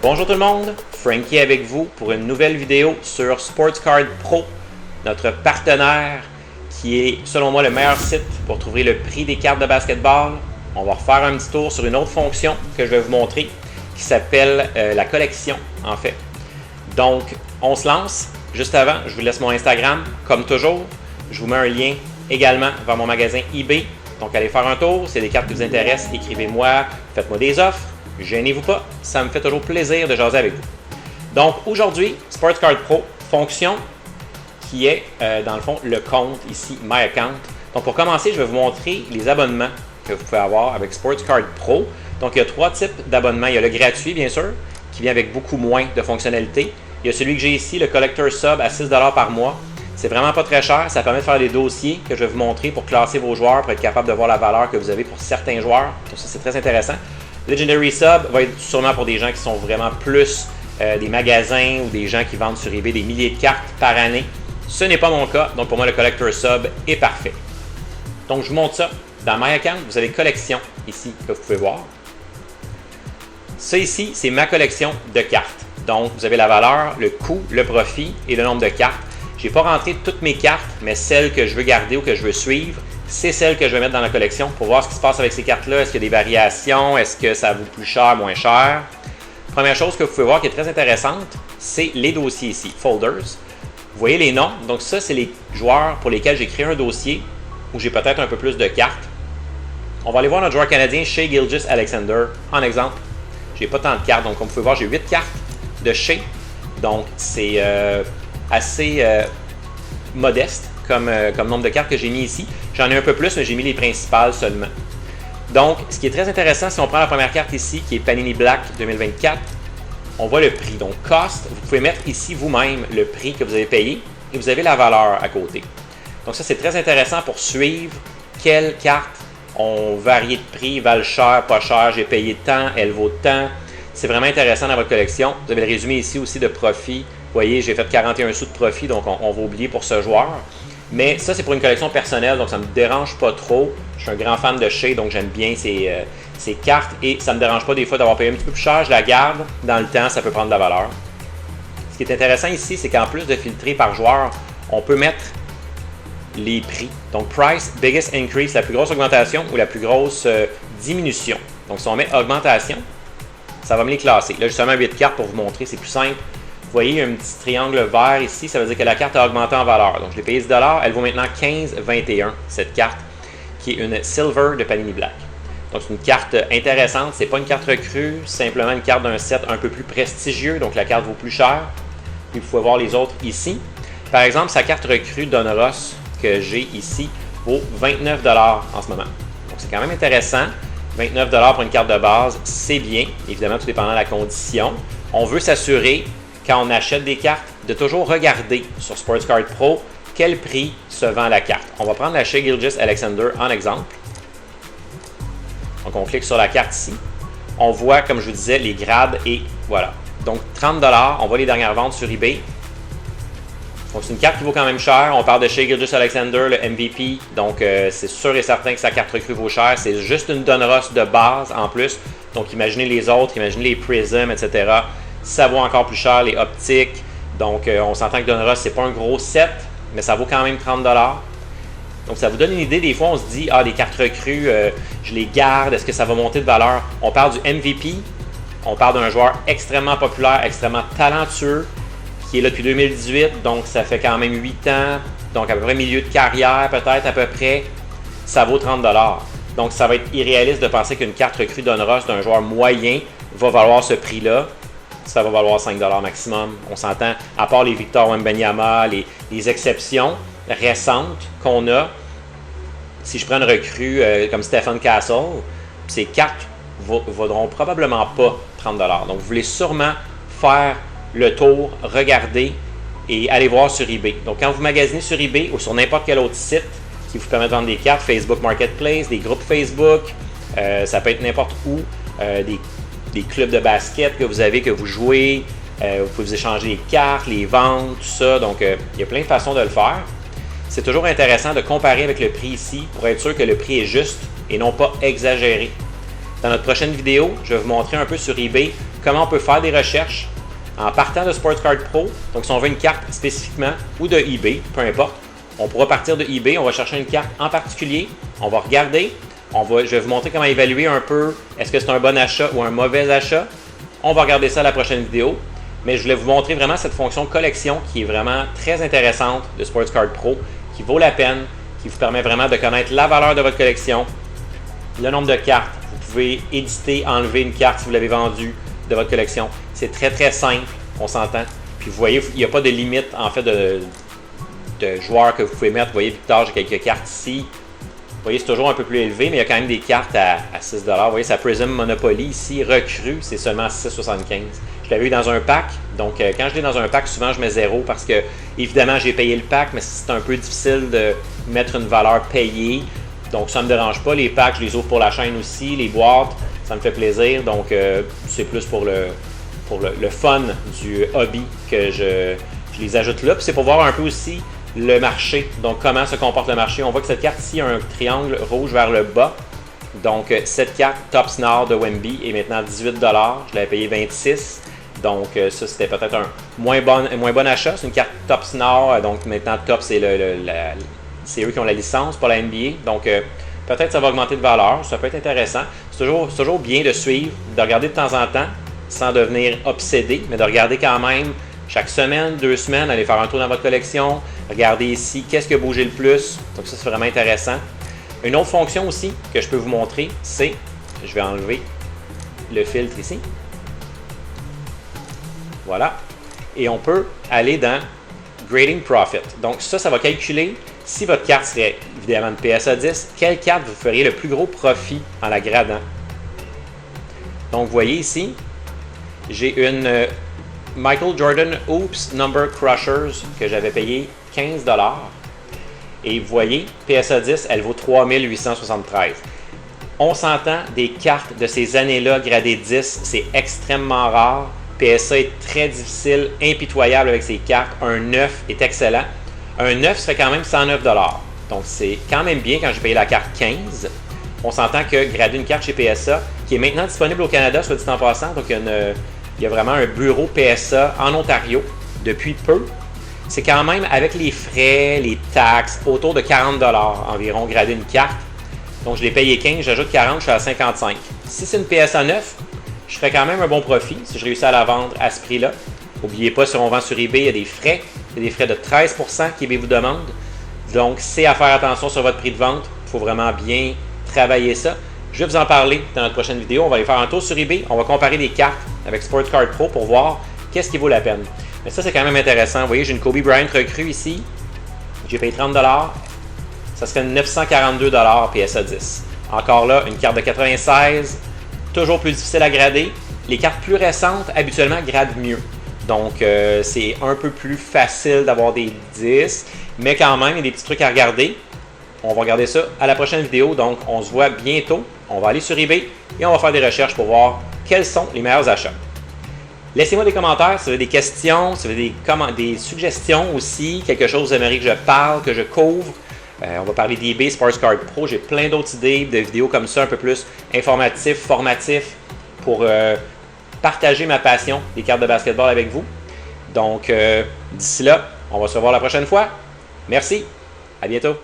Bonjour tout le monde, Frankie avec vous pour une nouvelle vidéo sur SportsCard Pro, notre partenaire qui est selon moi le meilleur site pour trouver le prix des cartes de basketball. On va refaire un petit tour sur une autre fonction que je vais vous montrer qui s'appelle la collection en fait. Donc on se lance. Juste avant, je vous laisse mon Instagram comme toujours. Je vous mets un lien également vers mon magasin eBay. Donc allez faire un tour, c'est des cartes qui vous intéressent, écrivez-moi, faites-moi des offres. Gênez-vous pas, ça me fait toujours plaisir de jaser avec vous. Donc aujourd'hui, SportsCard Pro, fonction qui est dans le fond le compte ici, My Account. Donc pour commencer, je vais vous montrer les abonnements que vous pouvez avoir avec SportsCard Pro. Donc il y a trois types d'abonnements. Il y a le gratuit bien sûr, qui vient avec beaucoup moins de fonctionnalités. Il y a celui que j'ai ici, le Collector Sub à 6$ par mois. C'est vraiment pas très cher, ça permet de faire des dossiers que je vais vous montrer pour classer vos joueurs, pour être capable de voir la valeur que vous avez pour certains joueurs. Donc ça c'est très intéressant. Legendary Sub va être sûrement pour des gens qui sont vraiment plus des magasins ou des gens qui vendent sur eBay des milliers de cartes par année. Ce n'est pas mon cas, donc pour moi le Collector Sub est parfait. Donc je vous montre ça. Dans My Account, vous avez collection ici que vous pouvez voir. Ça ici, c'est ma collection de cartes. Donc vous avez la valeur, le coût, le profit et le nombre de cartes. Je n'ai pas rentré toutes mes cartes, mais celles que je veux garder ou que je veux suivre, c'est celles que je vais mettre dans la collection pour voir ce qui se passe avec ces cartes-là. Est-ce qu'il y a des variations? Est-ce que ça vaut plus cher, moins cher? Première chose que vous pouvez voir qui est très intéressante, c'est les dossiers ici, Folders. Vous voyez les noms. Donc ça, c'est les joueurs pour lesquels j'ai créé un dossier où j'ai peut-être un peu plus de cartes. On va aller voir notre joueur canadien, Shai Gilgeous-Alexander. En exemple, j'ai pas tant de cartes. Donc comme vous pouvez voir, j'ai 8 cartes de Shai. Donc c'est assez modeste comme nombre de cartes que j'ai mis ici. J'en ai un peu plus, mais j'ai mis les principales seulement. Donc, ce qui est très intéressant, si on prend la première carte ici, qui est Panini Black 2024, on voit le prix. Donc, cost, vous pouvez mettre ici vous-même le prix que vous avez payé et vous avez la valeur à côté. Donc, ça, c'est très intéressant pour suivre quelles cartes ont varié de prix, valent cher, pas cher, j'ai payé tant, elle vaut tant. C'est vraiment intéressant dans votre collection. Vous avez le résumé ici aussi de profit. Vous voyez, j'ai fait 41 sous de profit, donc on va oublier pour ce joueur. Mais ça, c'est pour une collection personnelle, donc ça ne me dérange pas trop. Je suis un grand fan de Shai, donc j'aime bien ces cartes et ça ne me dérange pas des fois d'avoir payé un petit peu plus cher. Je la garde. Dans le temps, ça peut prendre de la valeur. Ce qui est intéressant ici, c'est qu'en plus de filtrer par joueur, on peut mettre les prix. Donc, price, biggest increase, la plus grosse augmentation ou la plus grosse diminution. Donc, si on met augmentation, ça va me les classer. Là, j'ai seulement 8 cartes pour vous montrer, c'est plus simple. Vous voyez, il y a un petit triangle vert ici, ça veut dire que la carte a augmenté en valeur. Donc, je l'ai payé 10$, elle vaut maintenant 15,21, cette carte, qui est une Silver de Panini Black. Donc, c'est une carte intéressante, c'est pas une carte recrue, c'est simplement une carte d'un set un peu plus prestigieux, donc la carte vaut plus cher. Puis, vous pouvez voir les autres ici. Par exemple, sa carte recrue Donruss que j'ai ici vaut 29$ en ce moment. Donc, c'est quand même intéressant. 29$ pour une carte de base, c'est bien, évidemment, tout dépendant de la condition. On veut s'assurer quand on achète des cartes, de toujours regarder sur SportsCard Pro quel prix se vend la carte. On va prendre la Shai Gilgeous-Alexander en exemple. Donc on clique sur la carte ici. On voit, comme je vous disais, les grades et voilà. Donc 30$, on voit les dernières ventes sur eBay. Donc c'est une carte qui vaut quand même cher. On parle de Shai Gilgeous-Alexander, le MVP. Donc c'est sûr et certain que sa carte recrue vaut cher. C'est juste une Donruss de base en plus. Donc imaginez les autres, imaginez les Prism, etc. Ça vaut encore plus cher, les optiques. Donc, on s'entend que Donruss, c'est pas un gros set, mais ça vaut quand même 30$. Donc, ça vous donne une idée. Des fois, on se dit, ah, les cartes recrues, je les garde. Est-ce que ça va monter de valeur? On parle du MVP. On parle d'un joueur extrêmement populaire, extrêmement talentueux, qui est là depuis 2018. Donc, ça fait quand même 8 ans. Donc, à peu près milieu de carrière, peut-être, à peu près. Ça vaut 30$. Donc, ça va être irréaliste de penser qu'une carte recrue Donruss d'un joueur moyen va valoir ce prix-là. Ça va valoir 5$ maximum. On s'entend, à part les Victor Wembanyama, les exceptions récentes qu'on a. Si je prends une recrue comme Stephen Castle, ces cartes ne vaudront probablement pas 30$. Donc, vous voulez sûrement faire le tour, regarder et aller voir sur eBay. Donc, quand vous magasinez sur eBay ou sur n'importe quel autre site qui vous permet de vendre des cartes, Facebook Marketplace, des groupes Facebook, ça peut être n'importe où, des clubs de basket que vous avez, que vous jouez, vous pouvez vous échanger les cartes, les vendre, tout ça. Donc, il y a plein de façons de le faire. C'est toujours intéressant de comparer avec le prix ici pour être sûr que le prix est juste et non pas exagéré. Dans notre prochaine vidéo, je vais vous montrer un peu sur eBay comment on peut faire des recherches en partant de Sports Card Pro. Donc, si on veut une carte spécifiquement ou de eBay, peu importe, on pourra partir de eBay, on va chercher une carte en particulier, on va regarder, je vais vous montrer comment évaluer un peu est-ce que c'est un bon achat ou un mauvais achat. On va regarder ça à la prochaine vidéo, mais je voulais vous montrer vraiment cette fonction collection qui est vraiment très intéressante de Sports Card Pro, qui vaut la peine, qui vous permet vraiment de connaître la valeur de votre collection, le nombre de cartes. Vous pouvez éditer, enlever une carte si vous l'avez vendue de votre collection. C'est très très simple, on s'entend. Puis vous voyez, il n'y a pas de limite en fait de joueurs que vous pouvez mettre. Vous voyez, Victor, j'ai quelques cartes ici. Vous voyez, c'est toujours un peu plus élevé, mais il y a quand même des cartes à 6 $. Vous voyez, sa Prism Monopoly ici, recrue, c'est seulement 6,75 $. Je l'avais eu dans un pack, donc quand je l'ai dans un pack, souvent je mets 0 parce que, évidemment, j'ai payé le pack, mais c'est un peu difficile de mettre une valeur payée. Donc ça ne me dérange pas. Les packs, je les ouvre pour la chaîne aussi. Les boîtes, ça me fait plaisir. Donc c'est plus pour le fun du hobby que je les ajoute là. Puis c'est pour voir un peu aussi le marché. Donc comment se comporte le marché. On voit que cette carte ici a un triangle rouge vers le bas. Donc cette carte Topps Nord de Wemby est maintenant 18 $. Je l'avais payé 26 $. Donc ça c'était peut-être un moins bon achat. C'est une carte Topps Nord. Donc maintenant Topps c'est c'est eux qui ont la licence pour la NBA. Donc peut-être ça va augmenter de valeur. Ça peut être intéressant. C'est toujours bien de suivre, de regarder de temps en temps sans devenir obsédé, mais de regarder quand même chaque semaine, 2 semaines, aller faire un tour dans votre collection, regarder ici qu'est-ce qui a bougé le plus. Donc ça, c'est vraiment intéressant. Une autre fonction aussi que je peux vous montrer, c'est, je vais enlever le filtre ici. Voilà. Et on peut aller dans Grading Profit. Donc ça va calculer si votre carte serait évidemment une PSA 10, quelle carte vous feriez le plus gros profit en la gradant. Donc vous voyez ici, j'ai une Michael Jordan Oops Number Crushers que j'avais payé 15 $. Et vous voyez, PSA 10, elle vaut 3873. On s'entend, des cartes de ces années-là gradées 10, c'est extrêmement rare. PSA est très difficile, impitoyable avec ses cartes. Un 9 est excellent. Un 9 serait quand même 109 $. Donc c'est quand même bien quand j'ai payé la carte 15. On s'entend que grader une carte chez PSA, qui est maintenant disponible au Canada, soit dit en passant, donc il y a vraiment un bureau PSA en Ontario depuis peu. C'est quand même avec les frais, les taxes, autour de 40 $ environ grader une carte. Donc je l'ai payé 15, j'ajoute 40, je suis à 55. Si c'est une PSA 9, je ferais quand même un bon profit si je réussis à la vendre à ce prix-là. N'oubliez pas, si on vend sur eBay, il y a des frais. Il y a des frais de 13 % qu'eBay vous demande. Donc, c'est à faire attention sur votre prix de vente. Il faut vraiment bien travailler ça. Je vais vous en parler dans notre prochaine vidéo. On va aller faire un tour sur eBay. On va comparer des cartes avec Sports Card Pro pour voir qu'est-ce qui vaut la peine. Mais ça, c'est quand même intéressant. Vous voyez, j'ai une Kobe Bryant recrue ici. J'ai payé 30 $. Ça serait 942 $ PSA 10. Encore là, une carte de 96. Toujours plus difficile à grader. Les cartes plus récentes, habituellement, gradent mieux. Donc, c'est un peu plus facile d'avoir des 10. Mais quand même, il y a des petits trucs à regarder. On va regarder ça à la prochaine vidéo. Donc, on se voit bientôt. On va aller sur eBay et on va faire des recherches pour voir quels sont les meilleurs achats. Laissez-moi des commentaires si vous avez des questions, si vous avez des suggestions aussi, quelque chose que vous aimeriez que je parle, que je couvre. On va parler d'eBay, Sports Card Pro. J'ai plein d'autres idées de vidéos comme ça, un peu plus informatifs, formatifs, pour partager ma passion des cartes de basketball avec vous. Donc, d'ici là, on va se revoir la prochaine fois. Merci. À bientôt.